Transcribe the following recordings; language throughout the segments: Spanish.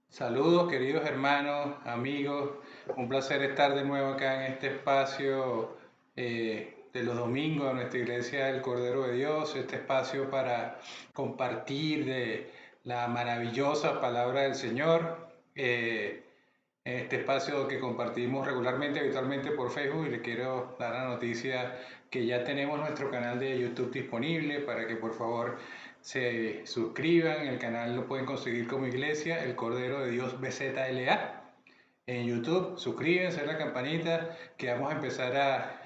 Saludos queridos hermanos, amigos, un placer estar de nuevo acá en este espacio de los domingos de nuestra iglesia del Cordero de Dios, este espacio para compartir de la maravillosa palabra del Señor, en este espacio que compartimos regularmente, habitualmente por Facebook, y le quiero dar la noticia que ya tenemos nuestro canal de YouTube disponible para que por favor se suscriban. El canal lo pueden conseguir como Iglesia El Cordero de Dios BZLA en YouTube. Suscríbanse a la campanita que vamos a empezar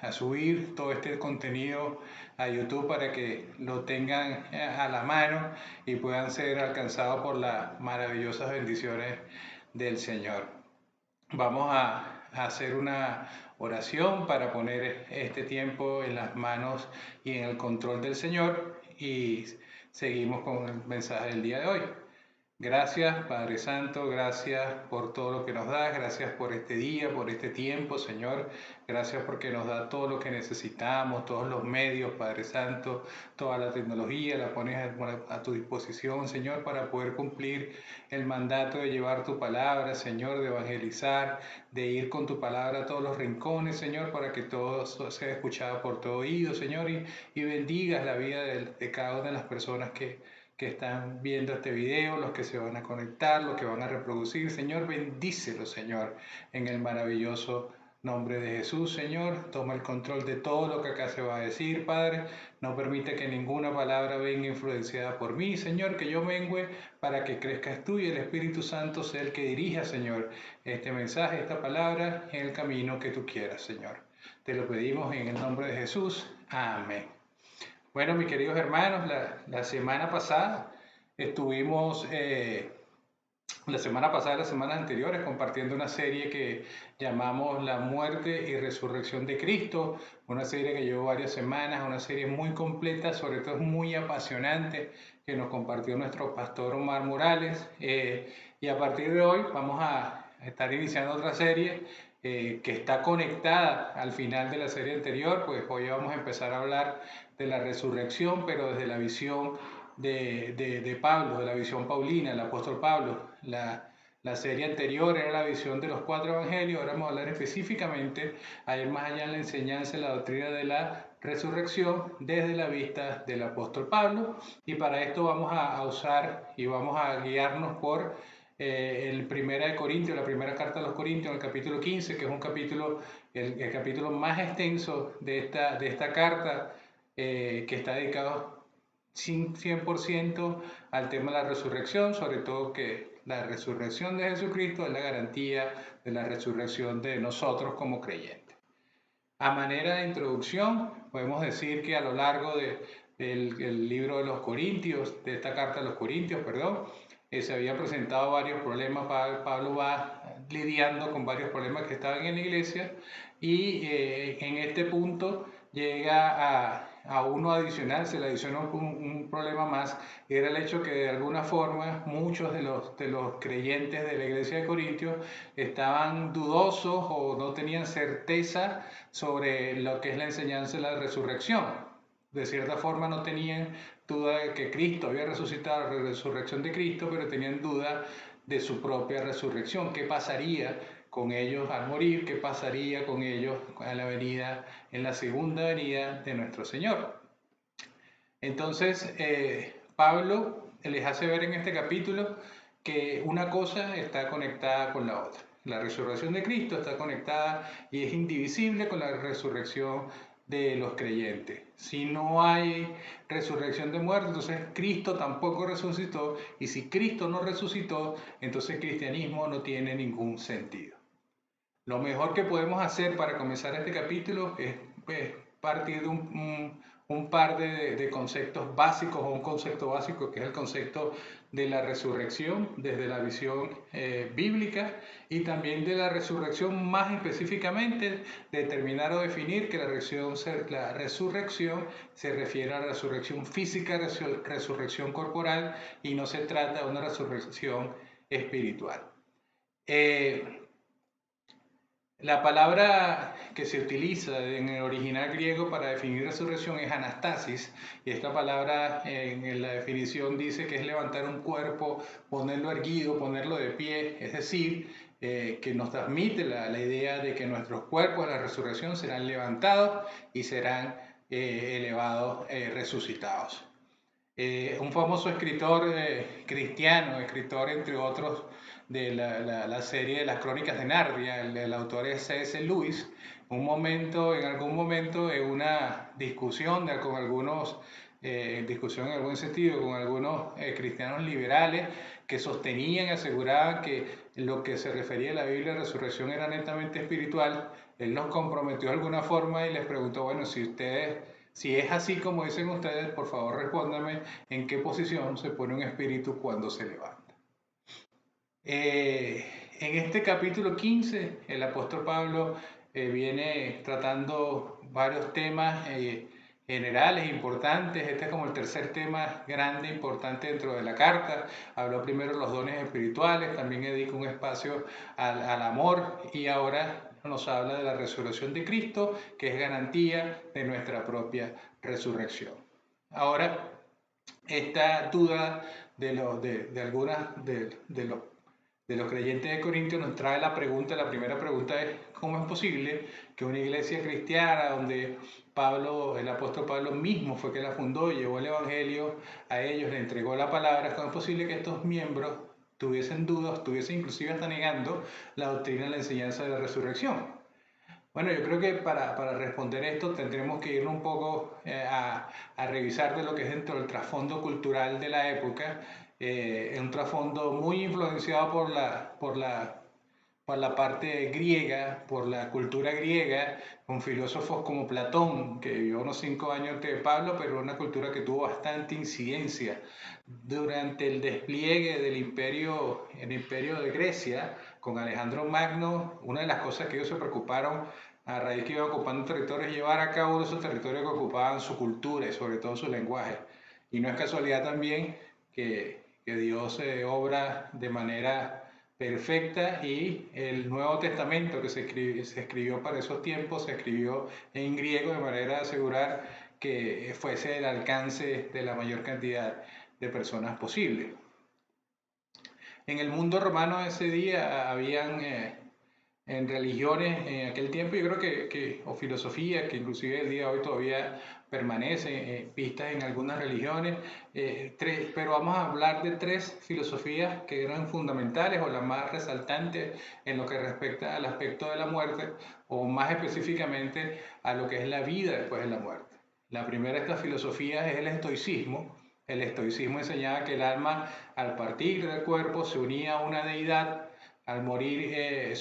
a subir todo este contenido a YouTube para que lo tengan a la mano y puedan ser alcanzados por las maravillosas bendiciones del Señor. Vamos a hacer una oración para poner este tiempo en las manos y en el control del Señor y seguimos con el mensaje del día de hoy. Gracias, Padre Santo, gracias por todo lo que nos das, gracias por este día, por este tiempo, Señor. Gracias porque nos da todo lo que necesitamos, todos los medios, Padre Santo, toda la tecnología, la pones a tu disposición, Señor, para poder cumplir el mandato de llevar tu palabra, Señor, de evangelizar, de ir con tu palabra a todos los rincones, Señor, para que todo sea escuchado por todo oído, Señor, y bendigas la vida de cada una de las personas que están viendo este video, los que se van a conectar, los que van a reproducir. Señor, bendícelo, Señor, en el maravilloso nombre de Jesús, Señor. Toma el control de todo lo que acá se va a decir, Padre. No permite que ninguna palabra venga influenciada por mí, Señor, que yo mengüe para que crezcas tú y el Espíritu Santo sea el que dirija, Señor, este mensaje, esta palabra, en el camino que tú quieras, Señor. Te lo pedimos en el nombre de Jesús. Amén. Bueno, mis queridos hermanos, la semana pasada estuvimos, la semana pasada, las semanas anteriores, compartiendo una serie que llamamos La muerte y resurrección de Cristo, una serie que llevó varias semanas, una serie muy completa, sobre todo muy apasionante, que nos compartió nuestro pastor Omar Morales. Y a partir de hoy vamos a estar iniciando otra serie que está conectada al final de la serie anterior, pues hoy vamos a empezar a hablar de la resurrección, pero desde la visión de Pablo, de la visión paulina, el apóstol Pablo. La serie anterior era la visión de los cuatro evangelios, ahora vamos a hablar específicamente, a ir más allá en la enseñanza, en la doctrina de la resurrección desde la vista del apóstol Pablo, y para esto vamos a usar y vamos a guiarnos por el Primera de Corintios, la primera carta a los Corintios, el capítulo 15, que es un capítulo, el capítulo más extenso de esta carta, que está dedicado 100% al tema de la resurrección, sobre todo que la resurrección de Jesucristo es la garantía de la resurrección de nosotros como creyentes. A manera de introducción, podemos decir que a lo largo del libro de los Corintios, de esta carta a los Corintios, perdón, se habían presentado varios problemas. Pablo va lidiando con varios problemas que estaban en la iglesia y en este punto llega a uno adicional, se le adicionó un problema más, y era el hecho que de alguna forma muchos de los creyentes de la iglesia de Corintios estaban dudosos o no tenían certeza sobre lo que es la enseñanza de la resurrección. De cierta forma no tenían duda de que Cristo había resucitado, la resurrección de Cristo, pero tenían duda de su propia resurrección. ¿Qué pasaría con ellos al morir? ¿Qué pasaría con ellos a la venida, en la segunda venida de nuestro Señor? Entonces, Pablo les hace ver en este capítulo que una cosa está conectada con la otra. La resurrección de Cristo está conectada y es indivisible con la resurrección de los creyentes. Si no hay resurrección de muertos, entonces Cristo tampoco resucitó, y si Cristo no resucitó, entonces el cristianismo no tiene ningún sentido. Lo mejor que podemos hacer para comenzar este capítulo es pues, partir de un par de conceptos básicos, o un concepto básico que es el concepto de la resurrección desde la visión bíblica, y también de la resurrección más específicamente, determinar o definir que la resurrección se refiere a la resurrección física, resurrección corporal, y no se trata de una resurrección espiritual. La palabra que se utiliza en el original griego para definir resurrección es anastasis, y esta palabra en la definición dice que es levantar un cuerpo, ponerlo erguido, ponerlo de pie, es decir, que nos transmite la idea de que nuestros cuerpos en la resurrección serán levantados y serán elevados, resucitados. Un famoso escritor cristiano, escritor entre otros de la serie de las Crónicas de Narnia, el autor es C.S. Lewis, en algún momento, en una discusión con algunos, discusión en algún sentido, con algunos cristianos liberales que sostenían y aseguraban que lo que se refería a la Biblia de resurrección era netamente espiritual, él los comprometió de alguna forma y les preguntó, bueno, si es así como dicen ustedes, por favor respóndame en qué posición se pone un espíritu cuando se levanta. En este capítulo 15, el apóstol Pablo viene tratando varios temas generales, importantes. Este es como el tercer tema grande, importante dentro de la carta. Habló primero de los dones espirituales, también dedica un espacio al amor y ahora nos habla de la resurrección de Cristo, que es garantía de nuestra propia resurrección. Ahora, esta duda de los creyentes de Corintios nos trae la primera pregunta es, ¿cómo es posible que una iglesia cristiana donde el apóstol Pablo mismo fue que la fundó, llevó el evangelio a ellos, le entregó la palabra, cómo es posible que estos miembros tuviesen dudas, estuviesen inclusive hasta negando la doctrina y la enseñanza de la resurrección? Bueno, yo creo que para responder esto tendremos que ir un poco a revisar de lo que es dentro del trasfondo cultural de la época, un trasfondo muy influenciado por la parte griega, por la cultura griega, con filósofos como Platón, que vivió unos 5 años antes de Pablo, pero una cultura que tuvo bastante incidencia durante el despliegue el imperio de Grecia, con Alejandro Magno. Una de las cosas que ellos se preocuparon a raíz que iban ocupando territorios es llevar a cabo esos territorios que ocupaban su cultura y sobre todo su lenguaje. Y no es casualidad también que Dios obra de manera perfecta y el Nuevo Testamento que se escribió para esos tiempos se escribió en griego de manera de asegurar que fuese el alcance de la mayor cantidad de personas posible. En el mundo romano de ese día habían en religiones en aquel tiempo, yo creo o filosofía, que inclusive el día de hoy todavía permanece, vistas en algunas religiones, pero vamos a hablar de tres filosofías que eran fundamentales o las más resaltantes en lo que respecta al aspecto de la muerte, o más específicamente a lo que es la vida después de la muerte. La primera de estas filosofías es el estoicismo. El estoicismo enseñaba que el alma, al partir del cuerpo, se unía a una deidad. Al morir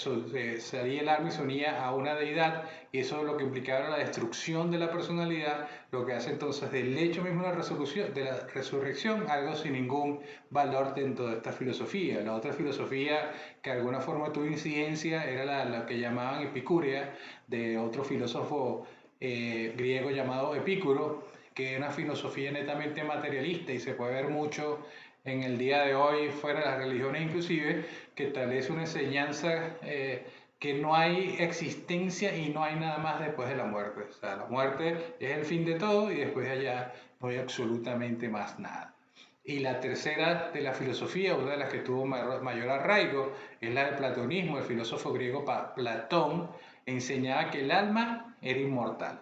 salía el alma y se unía a una deidad, y eso es lo que implicaba la destrucción de la personalidad, lo que hace entonces del hecho mismo de la resurrección algo sin ningún valor dentro de esta filosofía. La otra filosofía que de alguna forma tuvo incidencia era la que llamaban epicúrea, de otro filósofo griego llamado Epicuro, que es una filosofía netamente materialista y se puede ver mucho en el día de hoy, fuera de las religiones inclusive, que tal es una enseñanza que no hay existencia y no hay nada más después de la muerte. O sea, la muerte es el fin de todo y después de allá no hay absolutamente más nada. Y la tercera de la filosofía, una de las que tuvo mayor arraigo, es la del platonismo. El filósofo griego Platón enseñaba que el alma era inmortal.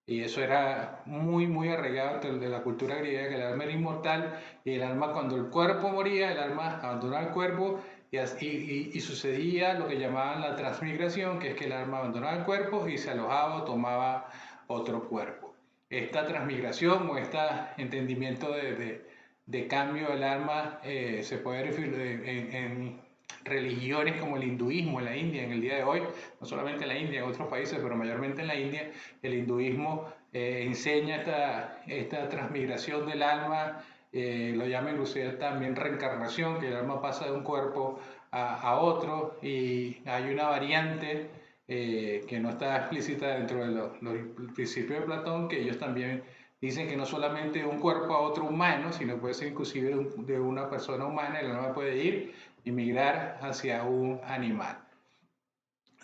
Y eso era muy, muy arraigado de la cultura griega, que el alma era inmortal y el alma cuando el cuerpo moría, el alma abandonaba el cuerpo y sucedía lo que llamaban la transmigración, que es que el alma abandonaba el cuerpo y se alojaba o tomaba otro cuerpo. Esta transmigración o este entendimiento de cambio del alma se puede ver en religiones como el hinduismo en la India en el día de hoy, no solamente en la India, en otros países, pero mayormente en la India, el hinduismo enseña esta transmigración del alma, lo llama inclusive también reencarnación, que el alma pasa de un cuerpo a otro, y hay una variante que no está explícita dentro de los principios de Platón, que ellos también dicen que no solamente de un cuerpo a otro humano, sino puede ser inclusive de una persona humana, el alma puede ir y migrar hacia un animal.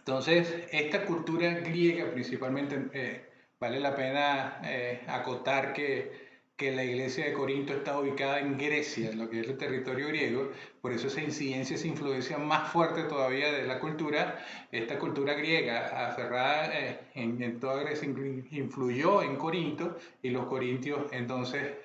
Entonces, esta cultura griega principalmente, vale la pena acotar que la iglesia de Corinto está ubicada en Grecia, en lo que es el territorio griego, por eso esa incidencia, esa influencia más fuerte todavía de la cultura, esta cultura griega aferrada en toda Grecia influyó en Corinto, y los corintios entonces,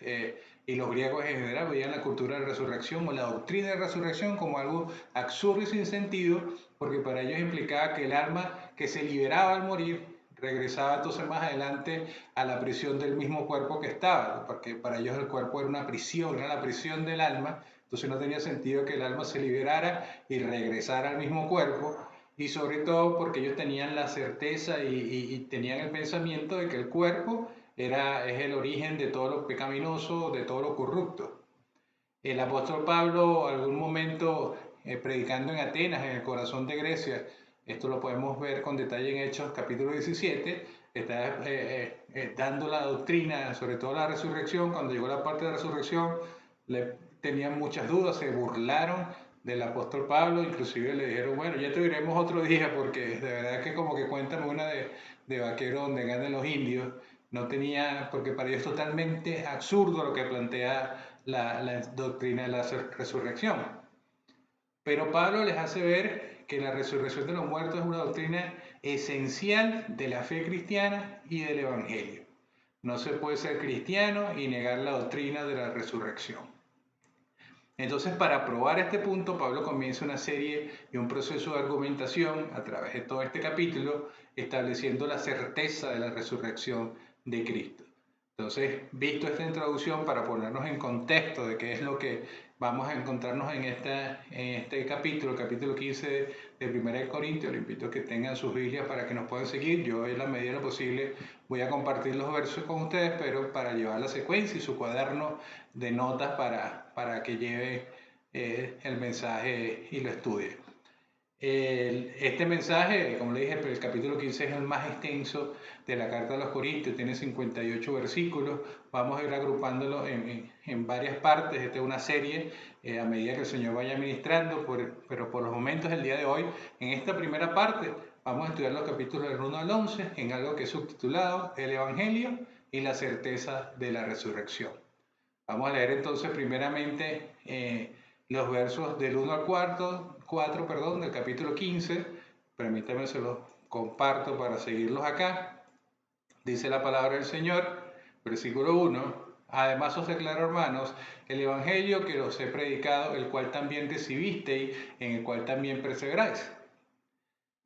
y los griegos en general, veían la cultura de resurrección o la doctrina de resurrección como algo absurdo y sin sentido, porque para ellos implicaba que el alma que se liberaba al morir regresaba entonces más adelante a la prisión del mismo cuerpo que estaba, porque para ellos el cuerpo era una prisión, era la prisión del alma, entonces no tenía sentido que el alma se liberara y regresara al mismo cuerpo, y sobre todo porque ellos tenían la certeza y tenían el pensamiento de que el cuerpo es el origen de todo lo pecaminoso, de todo lo corrupto. El apóstol Pablo, algún momento predicando en Atenas, en el corazón de Grecia, esto lo podemos ver con detalle en Hechos capítulo 17, está dando la doctrina, sobre todo la resurrección. Cuando llegó la parte de la resurrección, tenían muchas dudas, se burlaron del apóstol Pablo, inclusive le dijeron, bueno, ya te diremos otro día, porque de verdad que como que cuéntame una de vaquero donde ganan los indios. No tenía, porque para ellos es totalmente absurdo lo que plantea la doctrina de la resurrección. Pero Pablo les hace ver que la resurrección de los muertos es una doctrina esencial de la fe cristiana y del Evangelio. No se puede ser cristiano y negar la doctrina de la resurrección. Entonces, para probar este punto, Pablo comienza una serie y un proceso de argumentación a través de todo este capítulo, estableciendo la certeza de la resurrección de Cristo. Entonces, visto esta introducción, para ponernos en contexto de qué es lo que vamos a encontrarnos en este capítulo, el capítulo 15 de 1 Corintios, les invito a que tengan sus Biblias para que nos puedan seguir. Yo, en la medida de lo posible, voy a compartir los versos con ustedes, pero para llevar la secuencia y su cuaderno de notas para que lleve el mensaje y lo estudie. Este mensaje, como le dije, el capítulo 15 es el más extenso de la carta de los Corintios, tiene 58 versículos. Vamos a ir agrupándolo en varias partes. Esta es una serie a medida que el Señor vaya ministrando, pero por los momentos del día de hoy, en esta primera parte, vamos a estudiar los capítulos del 1 al 11 en algo que es subtitulado El Evangelio y la certeza de la resurrección. Vamos a leer entonces primeramente los versos del 1 al 4, del capítulo 15. Permítanme, se los comparto para seguirlos acá. Dice la palabra del Señor, versículo 1. Además os declaro, hermanos, el evangelio que os he predicado, el cual también recibisteis, en el cual también perseveráis.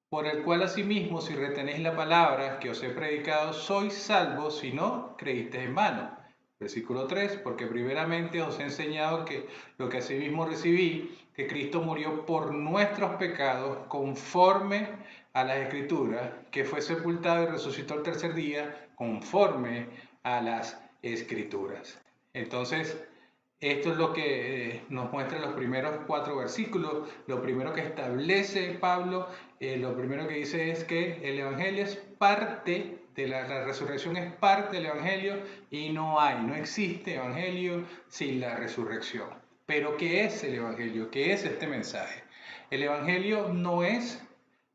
Por el cual asimismo, si retenéis la palabra que os he predicado, sois salvos si no creísteis en vano. Versículo 3, porque primeramente os he enseñado que lo que asimismo recibí, que Cristo murió por nuestros pecados conforme a las Escrituras, que fue sepultado y resucitó el tercer día conforme a las Escrituras. Entonces, esto es lo que nos muestra los primeros 4 versículos. Lo primero que establece Pablo, lo primero que dice es que el Evangelio es parte de la resurrección, es parte del Evangelio, y no existe Evangelio sin la resurrección. Pero ¿qué es el Evangelio? ¿Qué es este mensaje? El Evangelio no es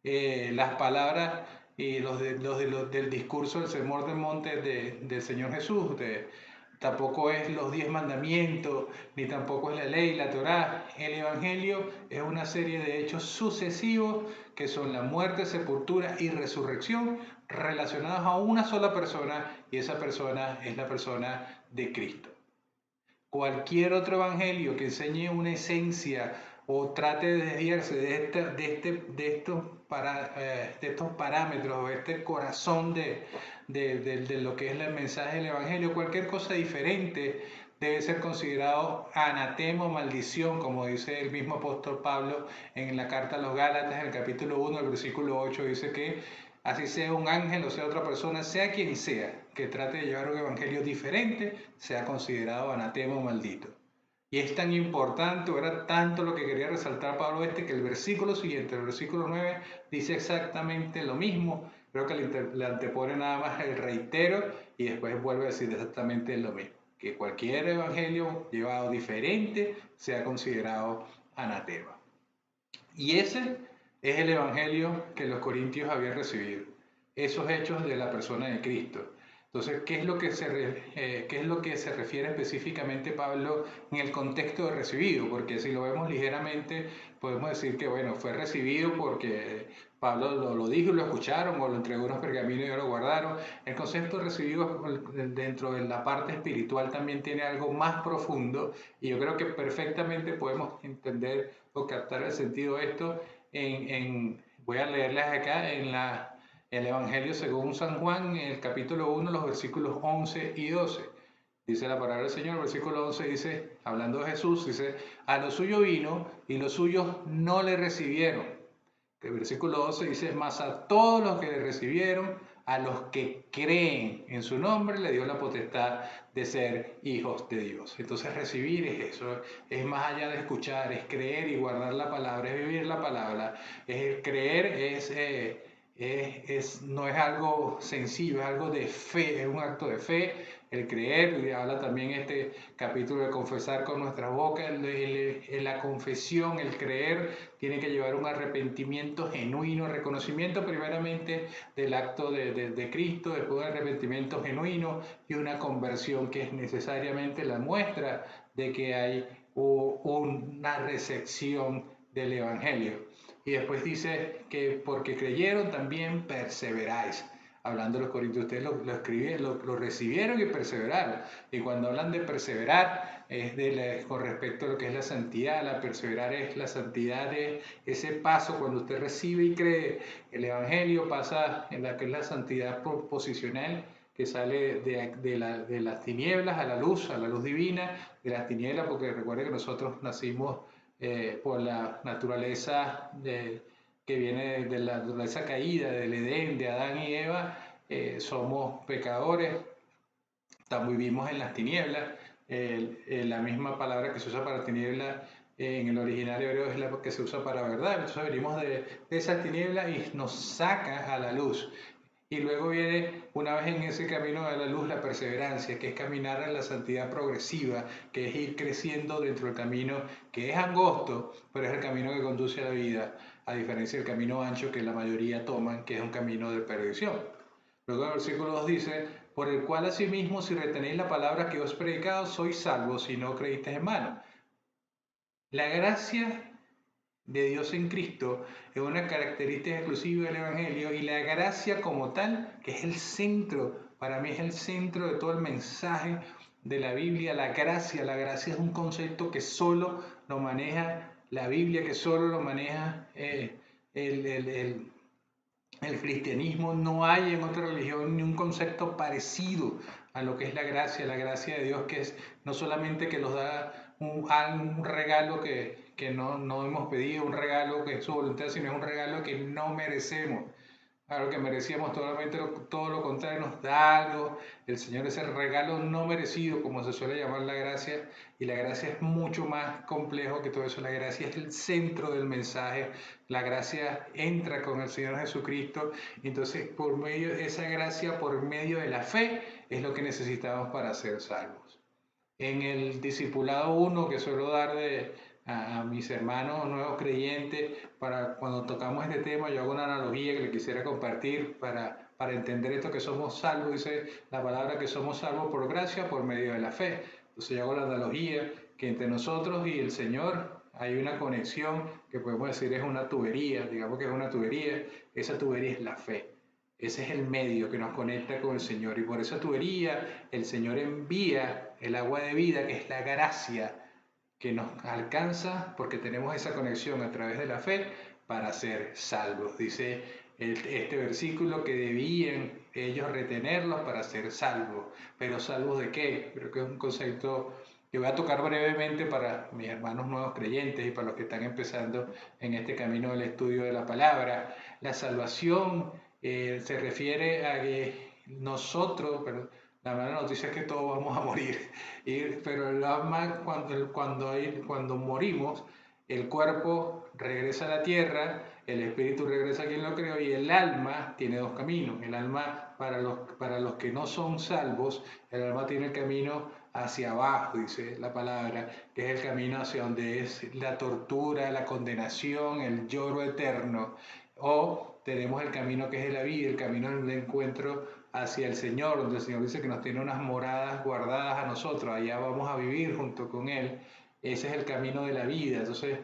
las palabras y del discurso del Sermón del Monte del Señor Jesús, tampoco es los 10 mandamientos, ni tampoco es la ley, la Torá. El Evangelio es una serie de hechos sucesivos que son la muerte, sepultura y resurrección relacionados a una sola persona, y esa persona es la persona de Cristo. Cualquier otro evangelio que enseñe una esencia o trate de desviarse de estos parámetros, de este corazón de lo que es el mensaje del evangelio, cualquier cosa diferente debe ser considerado anatema o maldición, como dice el mismo apóstol Pablo en la carta a los Gálatas, en el capítulo 1, el versículo 8, dice que así sea un ángel o sea otra persona, sea quien sea, que trate de llevar un evangelio diferente, sea considerado anatema o maldito. Y es tan importante, o era tanto lo que quería resaltar Pablo que el versículo siguiente, el versículo 9, dice exactamente lo mismo. Creo que le antepone nada más el reitero y después vuelve a decir exactamente lo mismo. Que cualquier evangelio llevado diferente sea considerado anatema. Y ese es el evangelio que los corintios habían recibido, esos hechos de la persona de Cristo. Entonces, ¿qué es lo que se refiere específicamente Pablo en el contexto de recibido? Porque si lo vemos ligeramente, podemos decir que, bueno, fue recibido porque Pablo lo dijo y lo escucharon, o lo entregó unos pergaminos y lo guardaron. El concepto de recibido dentro de la parte espiritual también tiene algo más profundo, y yo creo que perfectamente podemos entender o captar el sentido de esto voy a leerles acá el Evangelio según San Juan, en el capítulo 1, los versículos 11 y 12. Dice la palabra del Señor, versículo 11 dice, hablando de Jesús, dice, a lo suyo vino y los suyos no le recibieron. El versículo 12 dice, mas a todos los que le recibieron, a los que creen en su nombre, le dio la potestad de ser hijos de Dios. Entonces recibir es eso, es más allá de escuchar, es creer y guardar la palabra, es vivir la palabra. Es creer no es algo sencillo, es algo de fe, es un acto de fe. El creer, y habla también este capítulo de confesar con nuestras bocas, la confesión, el creer, tiene que llevar un arrepentimiento genuino, reconocimiento primeramente del acto de Cristo, después un arrepentimiento genuino y una conversión que es necesariamente la muestra de que hay una recepción del Evangelio. Y después dice que porque creyeron también perseveráis. Hablando de los corintios, ustedes lo recibieron y perseveraron. Y cuando hablan de perseverar, con respecto a lo que es la santidad, la perseverar es la santidad de ese paso cuando usted recibe y cree el Evangelio, pasa en la que es la santidad posicional, que sale de las tinieblas a la luz divina, de las tinieblas, porque recuerde que nosotros nacimos por la naturaleza que viene de la naturaleza caída, del Edén, de Adán y Eva. Somos pecadores, vivimos en las tinieblas. La misma palabra que se usa para tiniebla en el original hebreo es la que se usa para verdad. Entonces venimos de esas tinieblas y nos saca a la luz. Y luego viene, una vez en ese camino de la luz, la perseverancia, que es caminar en la santidad progresiva, que es ir creciendo dentro del camino que es angosto, pero es el camino que conduce a la vida, a diferencia del camino ancho que la mayoría toman, que es un camino de perdición. Luego el versículo 2 dice, por el cual asimismo si retenéis la palabra que os he predicado, sois salvos si no creísteis en vano. La gracia de Dios en Cristo es una característica exclusiva del Evangelio, y la gracia como tal, que es el centro, para mí es el centro de todo el mensaje de la Biblia. La gracia es un concepto que solo lo maneja la Biblia, que solo lo maneja el cristianismo. No hay en otra religión ni un concepto parecido a lo que es la gracia de Dios, que es no solamente que nos da un regalo que no hemos pedido, un regalo que es su voluntad, sino es un regalo que no merecemos. Algo que merecíamos, todo lo contrario, nos da algo. El Señor es el regalo no merecido, como se suele llamar la gracia, y la gracia es mucho más complejo que todo eso. La gracia es el centro del mensaje. La gracia entra con el Señor Jesucristo. Entonces, por medio de esa gracia, por medio de la fe, es lo que necesitamos para ser salvos. En el discipulado 1 que suelo dar a mis hermanos nuevos creyentes, para cuando tocamos este tema, yo hago una analogía que le quisiera compartir para entender esto, que somos salvos. Dice la palabra que somos salvos por gracia, por medio de la fe. Entonces yo hago la analogía que entre nosotros y el Señor hay una conexión que podemos decir es una tubería, digamos que es una tubería. Esa tubería es la fe. Ese es el medio que nos conecta con el Señor, y por esa tubería el Señor envía el agua de vida, que es la gracia que nos alcanza porque tenemos esa conexión a través de la fe para ser salvos. Dice este versículo que debían ellos retenerlos para ser salvos. ¿Pero salvos de qué? Creo que es un concepto que voy a tocar brevemente para mis hermanos nuevos creyentes y para los que están empezando en este camino del estudio de la palabra. La salvación se refiere a que nosotros, pero la mala noticia es que todos vamos a morir, pero el alma, cuando morimos, el cuerpo regresa a la tierra, el espíritu regresa a quien lo creó, y el alma tiene dos caminos. El alma, para los que no son salvos, el alma tiene el camino hacia abajo, dice la palabra, que es el camino hacia donde es la tortura, la condenación, el lloro eterno. O tenemos el camino que es de la vida, el camino del encuentro hacia el Señor, donde el Señor dice que nos tiene unas moradas guardadas a nosotros, allá vamos a vivir junto con Él. Ese es el camino de la vida. Entonces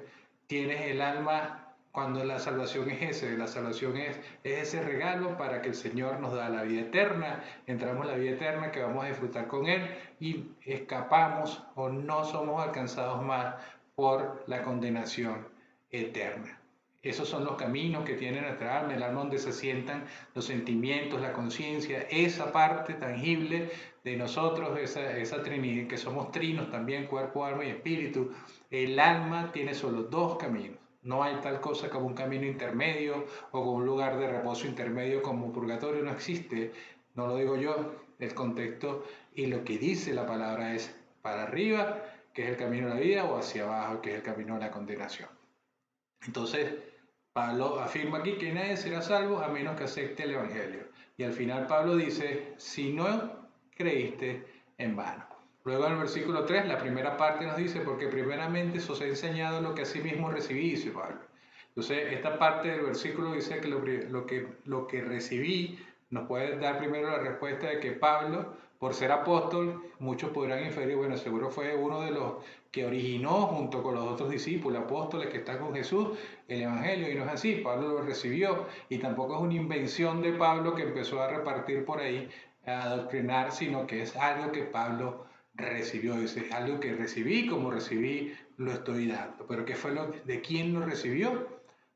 tienes el alma cuando la salvación es ese, la salvación es ese regalo para que el Señor nos da la vida eterna, entramos en la vida eterna que vamos a disfrutar con Él y escapamos o no somos alcanzados más por la condenación eterna. Esos son los caminos que tiene nuestra alma, el alma donde se sientan los sentimientos, la conciencia, esa parte tangible de nosotros, esa trinidad, que somos trinos también, cuerpo, alma y espíritu. El alma tiene solo dos caminos. No hay tal cosa como un camino intermedio o como un lugar de reposo intermedio como purgatorio, no existe. No lo digo yo, el contexto y lo que dice la palabra es para arriba, que es el camino de la vida, o hacia abajo, que es el camino de la condenación. Entonces, Pablo afirma aquí que nadie será salvo a menos que acepte el Evangelio. Y al final Pablo dice, si no creíste, en vano. Luego en el versículo 3, la primera parte nos dice, porque primeramente os he enseñado lo que asimismo recibí, dice Pablo. Entonces, esta parte del versículo dice que lo que recibí nos puede dar primero la respuesta de que Pablo, por ser apóstol, muchos podrán inferir, bueno, seguro fue uno de los que originó junto con los otros discípulos, apóstoles que están con Jesús, el Evangelio, y no es así, Pablo lo recibió, y tampoco es una invención de Pablo que empezó a repartir por ahí, a adoctrinar, sino que es algo que Pablo recibió, dice, algo que recibí, como recibí, lo estoy dando. Pero ¿qué fue de quién lo recibió?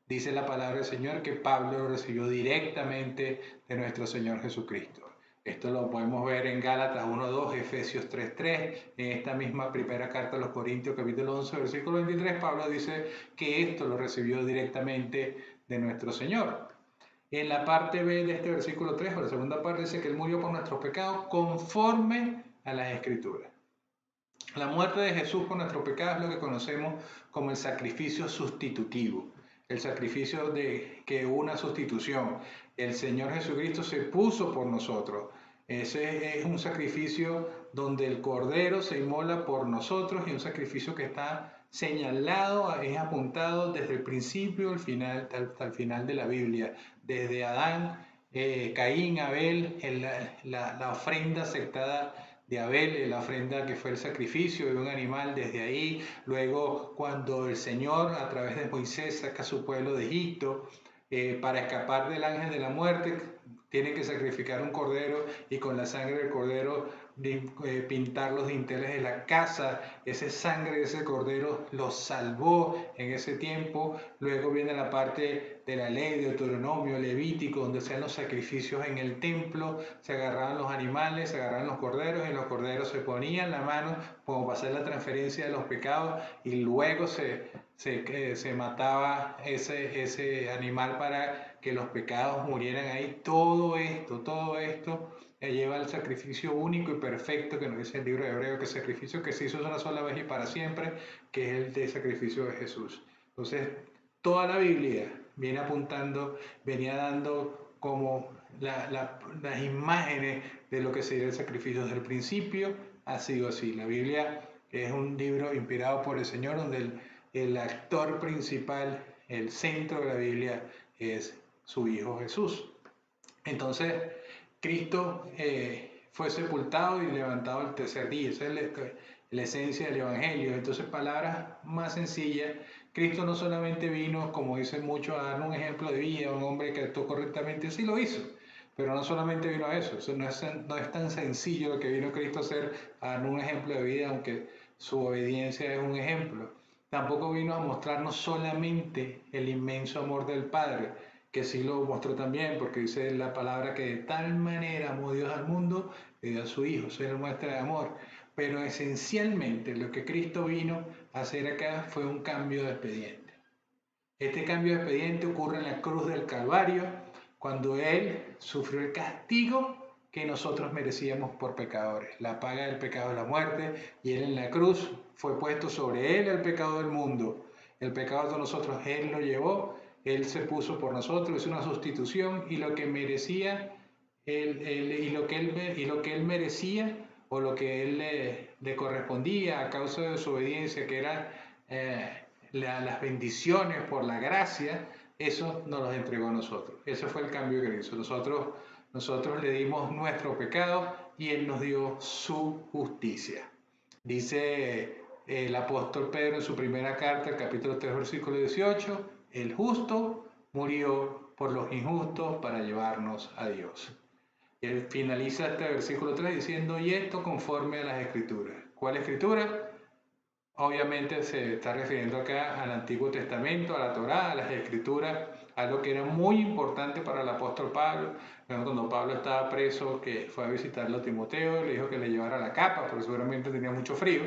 Dice la palabra del Señor que Pablo lo recibió directamente de nuestro Señor Jesucristo. Esto lo podemos ver en Gálatas 1:2, Efesios 3:3, en esta misma primera carta a los Corintios, capítulo 11, versículo 23, Pablo dice que esto lo recibió directamente de nuestro Señor. En la parte B de este versículo 3, o la segunda parte, dice que Él murió por nuestros pecados conforme a las Escrituras. La muerte de Jesús por nuestros pecados es lo que conocemos como el sacrificio sustitutivo. El sacrificio de que una sustitución. El Señor Jesucristo se puso por nosotros. Ese es un sacrificio donde el Cordero se inmola por nosotros y un sacrificio que está señalado, es apuntado desde el principio al final, hasta el final de la Biblia. Desde Adán, Caín, Abel, la ofrenda aceptada de Abel, la ofrenda que fue el sacrificio de un animal desde ahí. Luego, cuando el Señor a través de Moisés saca a su pueblo de Egipto, para escapar del ángel de la muerte, tiene que sacrificar un cordero y con la sangre del cordero pintar los dinteles de la casa. Esa sangre de ese cordero los salvó en ese tiempo. Luego viene la parte de la ley de Deuteronomio, Levítico, donde hacían los sacrificios en el templo, se agarraban los animales, se agarraban los corderos, y en los corderos se ponían la mano como para hacer la transferencia de los pecados, y luego se mataba ese animal para que los pecados murieran ahí. Todo esto lleva al sacrificio único y perfecto que nos dice el libro de Hebreos, que es el sacrificio que se hizo una sola vez y para siempre, que es el de sacrificio de Jesús. Entonces, toda la Biblia venía dando como las imágenes de lo que sería el sacrificio. Desde el principio ha sido así. La Biblia es un libro inspirado por el Señor, donde el actor principal, el centro de la Biblia, es su Hijo Jesús. Entonces, Cristo fue sepultado y levantado el tercer día. Esa es la esencia del Evangelio. Entonces, palabras más sencillas, Cristo no solamente vino, como dicen muchos, a dar un ejemplo de vida, un hombre que actuó correctamente, sí lo hizo, pero no solamente vino a eso. No es tan sencillo lo que vino Cristo a hacer, a dar un ejemplo de vida, aunque su obediencia es un ejemplo. Tampoco vino a mostrarnos solamente el inmenso amor del Padre, que sí lo mostró también, porque dice la palabra que de tal manera amó Dios al mundo, que dio a su Hijo, eso es la muestra de amor. Pero esencialmente lo que Cristo vino a hacer acá fue un cambio de expediente. Este cambio de expediente ocurre en la cruz del Calvario, cuando Él sufrió el castigo que nosotros merecíamos por pecadores. La paga del pecado es la muerte, y Él en la cruz fue puesto sobre Él el pecado del mundo. El pecado de nosotros Él lo llevó, Él se puso por nosotros, hizo una sustitución, y lo que merecía, y lo que él merecía o lo que él le correspondía a causa de su obediencia, que eran las bendiciones por la gracia, eso nos los entregó a nosotros. Ese fue el cambio que hizo. Nosotros le dimos nuestro pecado y Él nos dio su justicia. Dice el apóstol Pedro en su primera carta, el capítulo 3, versículo 18, el justo murió por los injustos para llevarnos a Dios. Y él finaliza este versículo 3 diciendo, y esto conforme a las escrituras. ¿Cuál escritura? Obviamente se está refiriendo acá al Antiguo Testamento, a la Torá, a las Escrituras, algo que era muy importante para el apóstol Pablo. Cuando Pablo estaba preso, que fue a visitarlo a Timoteo, le dijo que le llevara la capa, porque seguramente tenía mucho frío,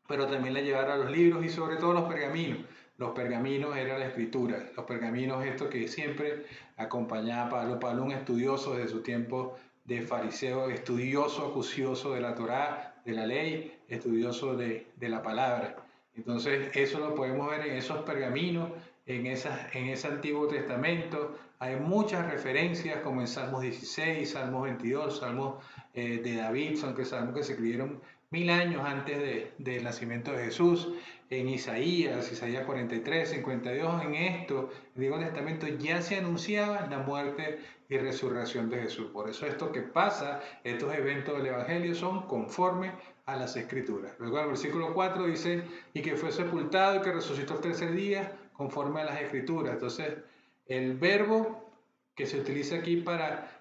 pero también le llevara los libros y sobre todo los pergaminos. Los pergaminos era la escritura, los pergaminos esto que siempre acompañaba a Pablo. Pablo, un estudioso desde su tiempo de fariseo, estudioso, acucioso de la Torá, de la ley, estudioso de la palabra. Entonces eso lo podemos ver en esos pergaminos, en ese Antiguo Testamento. Hay muchas referencias como en Salmos 16, Salmos 22, Salmos de David, son que salmos que se escribieron 1000 años antes del nacimiento de Jesús. En Isaías 43, 52, en esto, el Antiguo Testamento ya se anunciaba la muerte y resurrección de Jesús. Por eso esto que pasa, estos eventos del Evangelio son conforme a las Escrituras. Luego en el versículo 4 dice, y que fue sepultado y que resucitó el tercer día, conforme a las Escrituras. Entonces, el verbo que se utiliza aquí para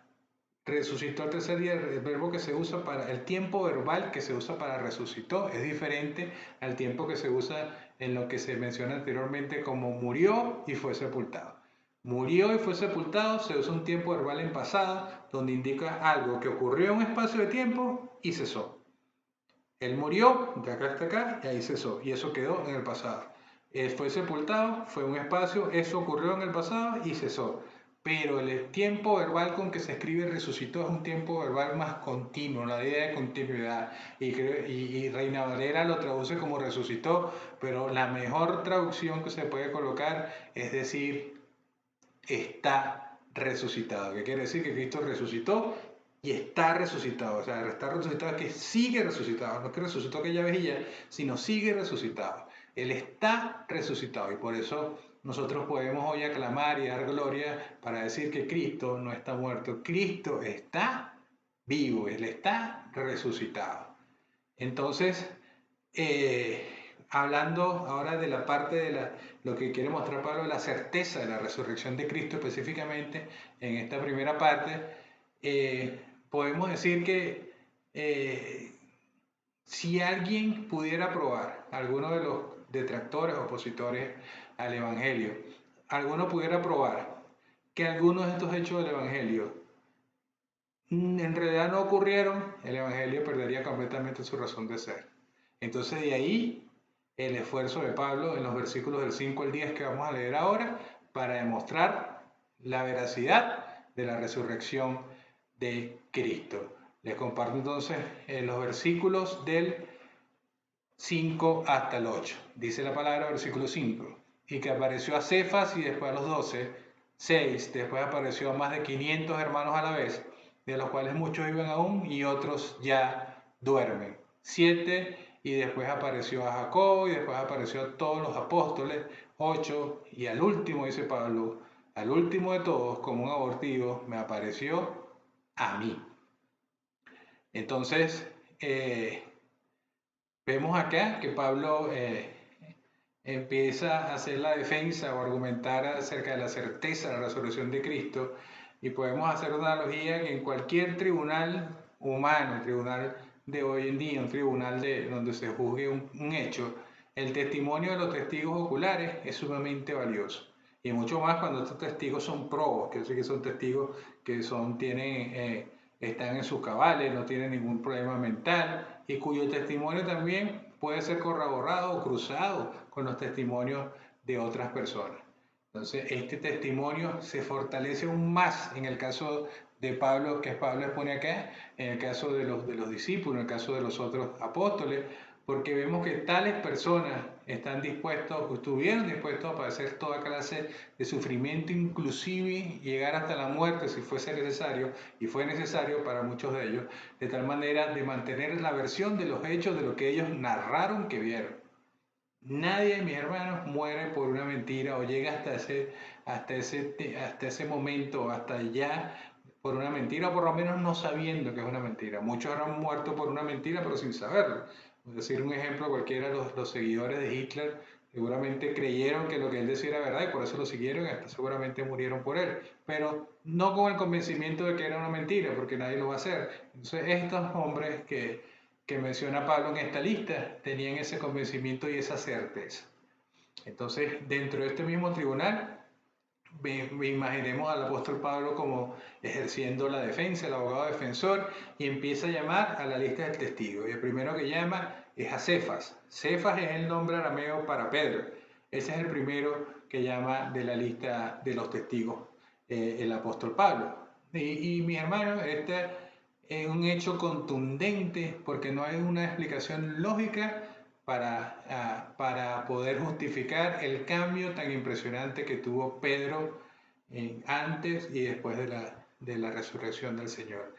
resucitó al tercer día, el verbo que se usa para, el tiempo verbal que se usa para resucitó es diferente al tiempo que se usa en lo que se menciona anteriormente como murió y fue sepultado. Murió y fue sepultado se usa un tiempo verbal en pasado donde indica algo que ocurrió en un espacio de tiempo y cesó. Él murió de acá hasta acá y ahí cesó y eso quedó en el pasado. Él fue sepultado, fue un espacio, eso ocurrió en el pasado y cesó. Pero el tiempo verbal con que se escribe resucitó es un tiempo verbal más continuo, la idea de continuidad. Y Reina Valera lo traduce como resucitó, pero la mejor traducción que se puede colocar es decir, está resucitado. ¿Qué quiere decir? Que Cristo resucitó y está resucitado. O sea, está resucitado es que sigue resucitado. No es que resucitó aquella vejilla, sino sigue resucitado. Él está resucitado y por eso nosotros podemos hoy aclamar y dar gloria para decir que Cristo no está muerto. Cristo está vivo, Él está resucitado. Entonces, hablando ahora de la parte de lo que quiere mostrar Pablo, la certeza de la resurrección de Cristo específicamente, en esta primera parte, podemos decir que si alguien pudiera probar, alguno de los detractores, opositores al Evangelio, alguno pudiera probar que algunos de estos hechos del Evangelio en realidad no ocurrieron, el Evangelio perdería completamente su razón de ser. Entonces de ahí el esfuerzo de Pablo en los versículos del 5 al 10 que vamos a leer ahora para demostrar la veracidad de la resurrección de Cristo. Les comparto entonces los versículos del 5 hasta el 8. Dice la palabra, versículo 5, y que apareció a Cefas y después a los 12, 6, después apareció a más de 500 hermanos a la vez, de los cuales muchos viven aún y otros ya duermen. 7, y después apareció a Jacob y después apareció a todos los apóstoles. 8, y al último, dice Pablo, al último de todos, como un abortivo, me apareció a mí. Entonces, vemos acá que Pablo empieza a hacer la defensa o argumentar acerca de la certeza de la resurrección de Cristo y podemos hacer una analogía que en cualquier tribunal humano, tribunal de hoy en día, un tribunal donde se juzgue un hecho, el testimonio de los testigos oculares es sumamente valioso. Y mucho más cuando estos testigos son probos, que son testigos que están en sus cabales, no tienen ningún problema mental y cuyo testimonio también puede ser corroborado o cruzado con los testimonios de otras personas. Entonces, este testimonio se fortalece aún más en el caso de Pablo, que Pablo expone acá, en el caso de los discípulos, en el caso de los otros apóstoles, porque vemos que tales personas están dispuestos o estuvieron dispuestos a padecer toda clase de sufrimiento, inclusive llegar hasta la muerte si fuese necesario, y fue necesario para muchos de ellos, de tal manera de mantener la versión de los hechos de lo que ellos narraron que vieron. Nadie, mis hermanos, muere por una mentira o llega hasta ese momento, hasta allá, por una mentira, o por lo menos no sabiendo que es una mentira. Muchos han muerto por una mentira, pero sin saberlo. Es decir, un ejemplo, cualquiera de los seguidores de Hitler seguramente creyeron que lo que él decía era verdad y por eso lo siguieron y hasta seguramente murieron por él. Pero no con el convencimiento de que era una mentira, porque nadie lo va a hacer. Entonces, estos hombres que menciona Pablo en esta lista tenían ese convencimiento y esa certeza. Entonces, dentro de este mismo tribunal, imaginemos al apóstol Pablo como ejerciendo la defensa, el abogado defensor, y empieza a llamar a la lista del testigo. Y el primero que llama es a Cefas. Cefas es el nombre arameo para Pedro. Ese es el primero que llama de la lista de los testigos el apóstol Pablo. Y mis hermanos, este es un hecho contundente porque no hay una explicación lógica para poder justificar el cambio tan impresionante que tuvo Pedro antes y después de la resurrección del Señor.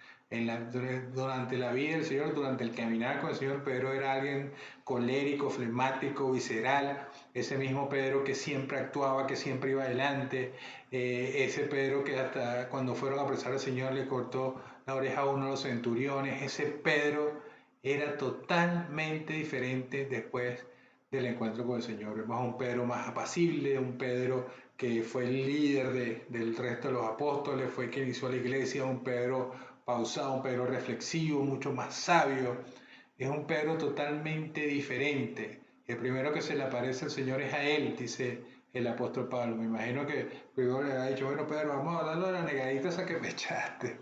Durante la vida del Señor, durante el caminar con el Señor, Pedro era alguien colérico, flemático, visceral, ese mismo Pedro que siempre actuaba, que siempre iba adelante, ese Pedro que hasta cuando fueron a apresar al Señor le cortó la oreja a uno de los centuriones, ese Pedro era totalmente diferente después del encuentro con el Señor. Vemos a un Pedro más apacible, un Pedro que fue el líder del resto de los apóstoles, fue el que inició la iglesia, un Pedro pausado, un Pedro reflexivo, mucho más sabio. Es un Pedro totalmente diferente. El primero que se le aparece al Señor es a él, dice el apóstol Pablo. Me imagino que luego le ha dicho, bueno Pedro, vamos a hablarlo de la negadita esa que me echaste.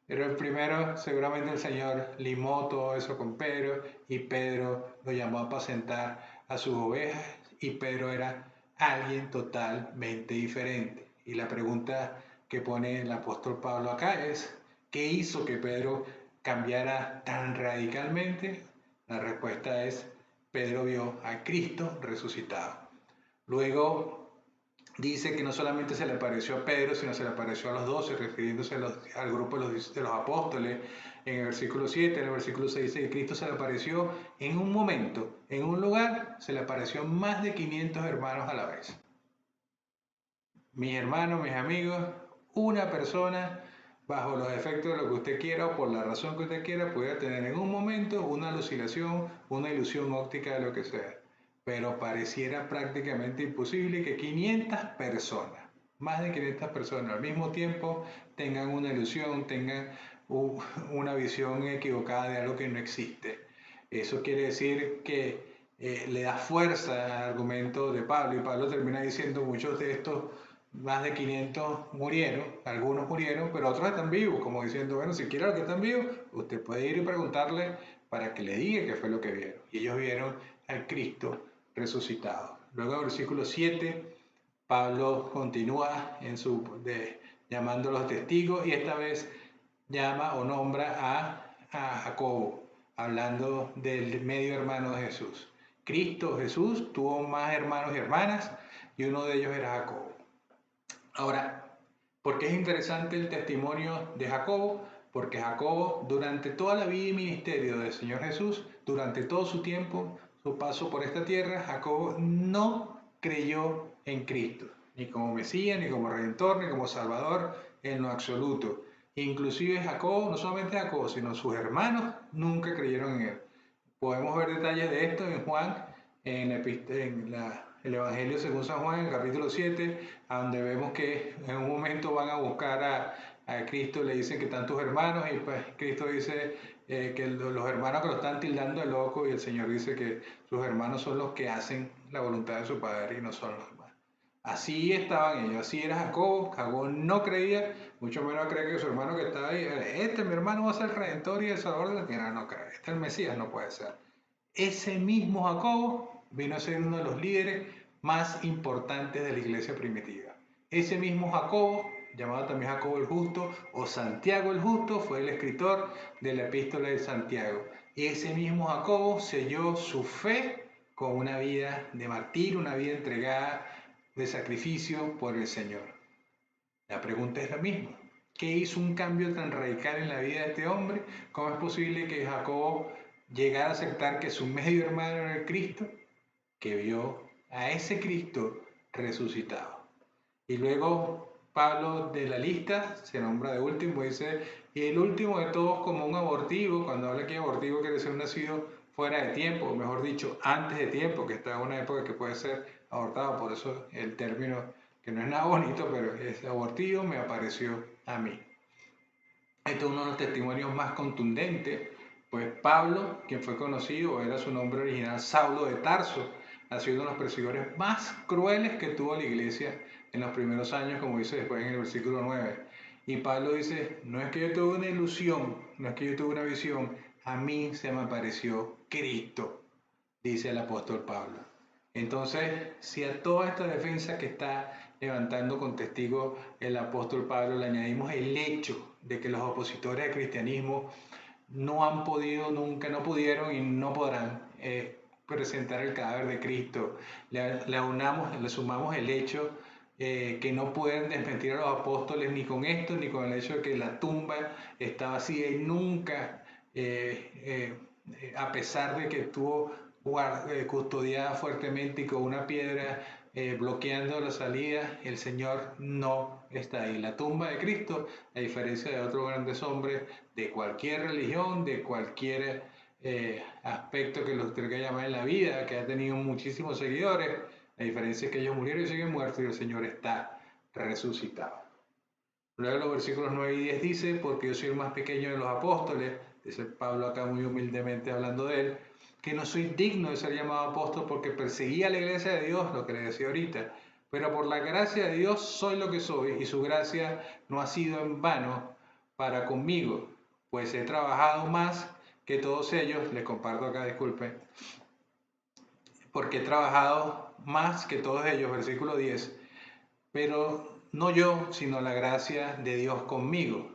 Pero el primero, seguramente el Señor limó todo eso con Pedro y Pedro lo llamó a apacentar a sus ovejas y Pedro era alguien totalmente diferente. Y la pregunta que pone el apóstol Pablo acá es, ¿qué hizo que Pedro cambiara tan radicalmente? La respuesta es, Pedro vio a Cristo resucitado. Luego dice que no solamente se le apareció a Pedro, sino se le apareció a los 12, refiriéndose al grupo de los apóstoles. En el versículo 7, en el versículo 6 dice que Cristo se le apareció en un momento, en un lugar, se le apareció más de 500 hermanos a la vez. Mis hermanos, mis amigos, una persona bajo los efectos de lo que usted quiera o por la razón que usted quiera, puede tener en un momento una alucinación, una ilusión óptica de lo que sea. Pero pareciera prácticamente imposible que 500 personas, más de 500 personas al mismo tiempo, tengan una ilusión, tengan una visión equivocada de algo que no existe. Eso quiere decir que le da fuerza al argumento de Pablo, y Pablo termina diciendo muchos de estos más de 500 murieron, algunos murieron, pero otros están vivos, como diciendo, bueno, si quiere los que están vivos, usted puede ir y preguntarle para que le diga qué fue lo que vieron. Y ellos vieron al Cristo resucitado. Luego, en el versículo 7, Pablo continúa llamando a los testigos y esta vez llama o nombra a Jacobo, hablando del medio hermano de Jesús. Cristo Jesús tuvo más hermanos y hermanas y uno de ellos era Jacobo. Ahora, ¿por qué es interesante el testimonio de Jacobo? Porque Jacobo, durante toda la vida y ministerio del Señor Jesús, durante todo su tiempo, su paso por esta tierra, Jacobo no creyó en Cristo, ni como Mesías, ni como Redentor, ni como Salvador, en lo absoluto. Inclusive Jacobo, no solamente Jacobo, sino sus hermanos, nunca creyeron en él. Podemos ver detalles de esto en Juan, en el Evangelio según San Juan, en el capítulo 7, donde vemos que en un momento van a buscar a Cristo, le dicen que están tus hermanos, y pues Cristo dice que los hermanos que lo están tildando de loco, y el Señor dice que sus hermanos son los que hacen la voluntad de su Padre y no son los demás. Así estaban ellos, así era Jacobo. Jacobo no creía, mucho menos cree que su hermano que estaba ahí, mi hermano va a ser el Redentor y el Salvador de la tierra, no cree, este es el Mesías, no puede ser. Ese mismo Jacobo vino a ser uno de los líderes más importantes de la iglesia primitiva. Ese mismo Jacobo, llamado también Jacobo el Justo o Santiago el Justo, fue el escritor de la epístola de Santiago. Y ese mismo Jacobo selló su fe con una vida de martirio, una vida entregada de sacrificio por el Señor. La pregunta es la misma. ¿Qué hizo un cambio tan radical en la vida de este hombre? ¿Cómo es posible que Jacobo llegara a aceptar que su medio hermano era el Cristo, que vio a ese Cristo resucitado? Y luego Pablo de la lista se nombra de último, dice, y el último de todos como un abortivo. Cuando habla aquí de abortivo quiere decir un nacido fuera de tiempo, o mejor dicho, antes de tiempo, que está en una época que puede ser abortado, por eso el término, que no es nada bonito, pero es abortivo, me apareció a mí. Este es uno de los testimonios más contundentes, pues Pablo, quien fue conocido, era su nombre original, Saulo de Tarso, ha sido uno de los perseguidores más crueles que tuvo la iglesia en los primeros años, como dice después en el versículo 9. Y Pablo dice, no es que yo tuve una ilusión, no es que yo tuve una visión, a mí se me apareció Cristo, dice el apóstol Pablo. Entonces, si a toda esta defensa que está levantando con testigo el apóstol Pablo le añadimos el hecho de que los opositores al cristianismo no han podido nunca, no pudieron y no podrán presentar el cadáver de Cristo, le sumamos el hecho que no pueden desmentir a los apóstoles ni con esto, ni con el hecho de que la tumba está vacía y nunca, a pesar de que estuvo custodiada fuertemente y con una piedra bloqueando la salida, el Señor no está ahí. La tumba de Cristo, a diferencia de otros grandes hombres de cualquier religión, de cualquier aspecto que los tenga que llamar en la vida, que ha tenido muchísimos seguidores, la diferencia es que ellos murieron y siguen muertos y el Señor está resucitado. Luego los versículos 9 y 10 dice, porque yo soy el más pequeño de los apóstoles, dice Pablo acá muy humildemente hablando de él, que no soy digno de ser llamado apóstol porque perseguía la iglesia de Dios, lo que le decía ahorita, pero por la gracia de Dios soy lo que soy y su gracia no ha sido en vano para conmigo, pues he trabajado más que todos ellos, les comparto acá, disculpen, porque he trabajado más que todos ellos, versículo 10, pero no yo, sino la gracia de Dios conmigo.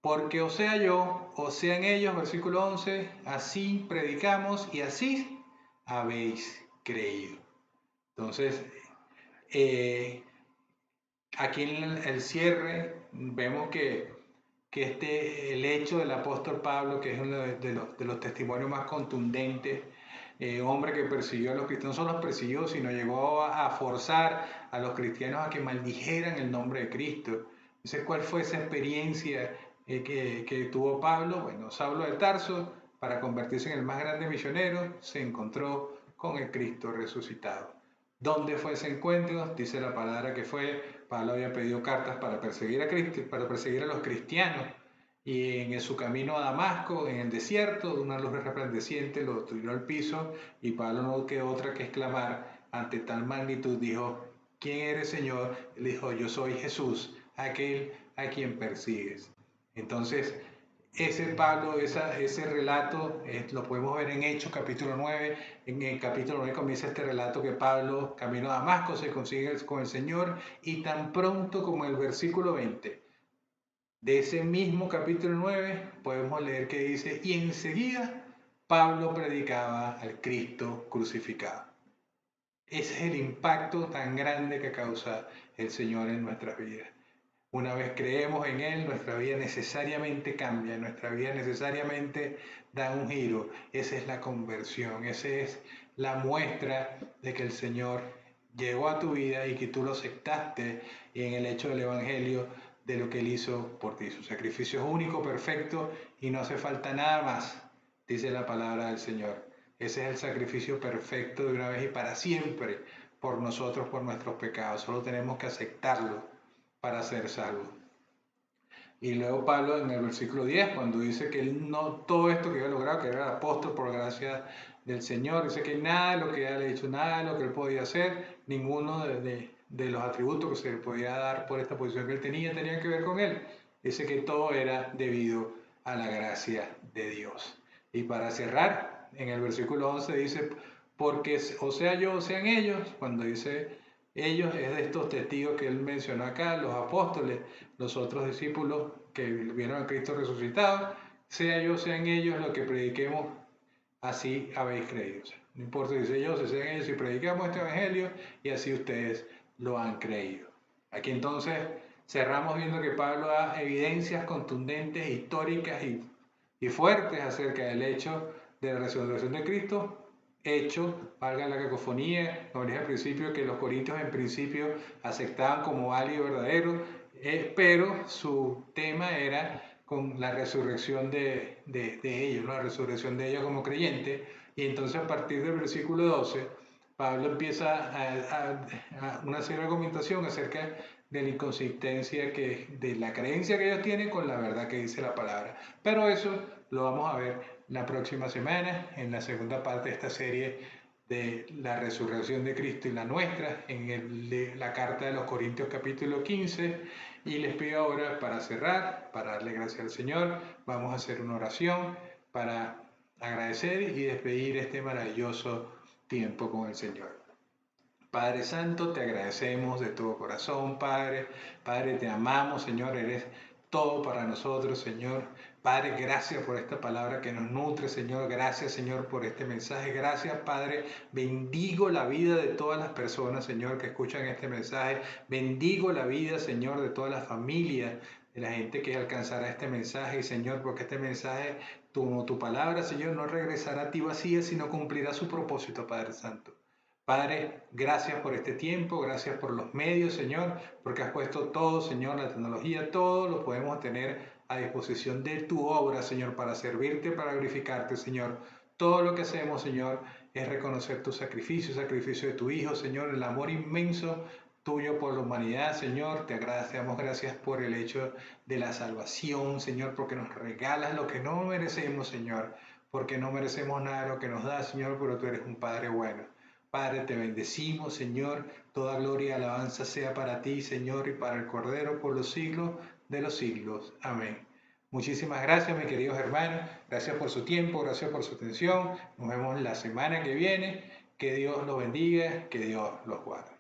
Porque o sea yo, o sean ellos, versículo 11, así predicamos y así habéis creído. Entonces, eh, aquí en el cierre vemos que el hecho del apóstol Pablo, que es uno de los testimonios más contundentes, hombre que persiguió a los cristianos, no solo los persiguió, sino llegó a forzar a los cristianos a que maldijeran el nombre de Cristo. Entonces, ¿cuál fue esa experiencia que tuvo Pablo? Bueno, Saulo de Tarso, para convertirse en el más grande misionero, se encontró con el Cristo resucitado. ¿Dónde fue ese encuentro? Dice la palabra que Pablo había pedido cartas para perseguir a Cristo, para perseguir a los cristianos, y en su camino a Damasco, en el desierto, una luz resplandeciente lo tiró al piso y Pablo no quedó otra que exclamar ante tal magnitud, dijo, ¿quién eres, Señor? Él dijo, yo soy Jesús, aquel a quien persigues. Entonces, ese Pablo, ese relato, lo podemos ver en Hechos capítulo 9. En el capítulo 9 comienza este relato que Pablo, camino a Damasco, se consigue con el Señor y tan pronto como el versículo 20 de ese mismo capítulo 9 podemos leer que dice, y enseguida Pablo predicaba al Cristo crucificado. Ese es el impacto tan grande que causa el Señor en nuestras vidas. Una vez creemos en Él, nuestra vida necesariamente cambia, nuestra vida necesariamente da un giro. Esa es la conversión, esa es la muestra de que el Señor llegó a tu vida y que tú lo aceptaste y en el hecho del Evangelio de lo que Él hizo por ti. Su sacrificio es único, perfecto y no hace falta nada más, dice la palabra del Señor. Ese es el sacrificio perfecto de una vez y para siempre por nosotros, por nuestros pecados. Solo tenemos que aceptarlo para ser salvo. Y luego Pablo en el versículo 10, cuando dice que él no, todo esto que había logrado, que era el apóstol por gracia del Señor, dice que nada de lo que él había hecho, nada de lo que él podía hacer, ninguno de los atributos que se le podía dar por esta posición que él tenía que ver con él. Dice que todo era debido a la gracia de Dios. Y para cerrar, en el versículo 11 dice, porque o sea yo o sean ellos, cuando dice ellos es de estos testigos que él mencionó acá, los apóstoles, los otros discípulos que vieron a Cristo resucitado, sea yo, sean ellos, lo que prediquemos así habéis creído. O sea, no importa si soy yo, si sean ellos, si predicamos este evangelio y así ustedes lo han creído. Aquí entonces cerramos viendo que Pablo da evidencias contundentes, históricas y fuertes acerca del hecho de la resurrección de Cristo, hecho, valga la cacofonía, como dije al principio, que los corintios en principio aceptaban como válido y verdadero, pero su tema era con la resurrección de ellos, ¿no? La resurrección de ellos como creyentes, y entonces a partir del versículo 12, Pablo empieza a una serie de argumentación acerca de la inconsistencia de la creencia que ellos tienen con la verdad que dice la palabra. Pero eso lo vamos a ver la próxima semana, en la segunda parte de esta serie de la resurrección de Cristo y la nuestra, en la carta de los Corintios capítulo 15. Y les pido ahora, para cerrar, para darle gracias al Señor, vamos a hacer una oración para agradecer y despedir este maravilloso tiempo con el Señor. Padre Santo, te agradecemos de todo corazón, Padre. Padre, te amamos, Señor, eres todo para nosotros, Señor. Padre, gracias por esta palabra que nos nutre, Señor. Gracias, Señor, por este mensaje. Gracias, Padre. Bendigo la vida de todas las personas, Señor, que escuchan este mensaje. Bendigo la vida, Señor, de todas las familias, de la gente que alcanzará este mensaje, Señor, porque este mensaje, tu palabra, Señor, no regresará a ti vacía, sino cumplirá su propósito, Padre Santo. Padre, gracias por este tiempo, gracias por los medios, Señor, porque has puesto todo, Señor, la tecnología, todo lo podemos tener a disposición de tu obra, Señor, para servirte, para glorificarte, Señor. Todo lo que hacemos, Señor, es reconocer tu sacrificio, el sacrificio de tu Hijo, Señor, el amor inmenso tuyo por la humanidad, Señor. Te damos gracias por el hecho de la salvación, Señor, porque nos regalas lo que no merecemos, Señor, porque no merecemos nada de lo que nos das, Señor, pero tú eres un Padre bueno. Padre, te bendecimos, Señor. Toda gloria y alabanza sea para ti, Señor, y para el Cordero por los siglos de los siglos. Amén. Muchísimas gracias, mis queridos hermanos. Gracias por su tiempo, gracias por su atención. Nos vemos la semana que viene. Que Dios los bendiga, que Dios los guarde.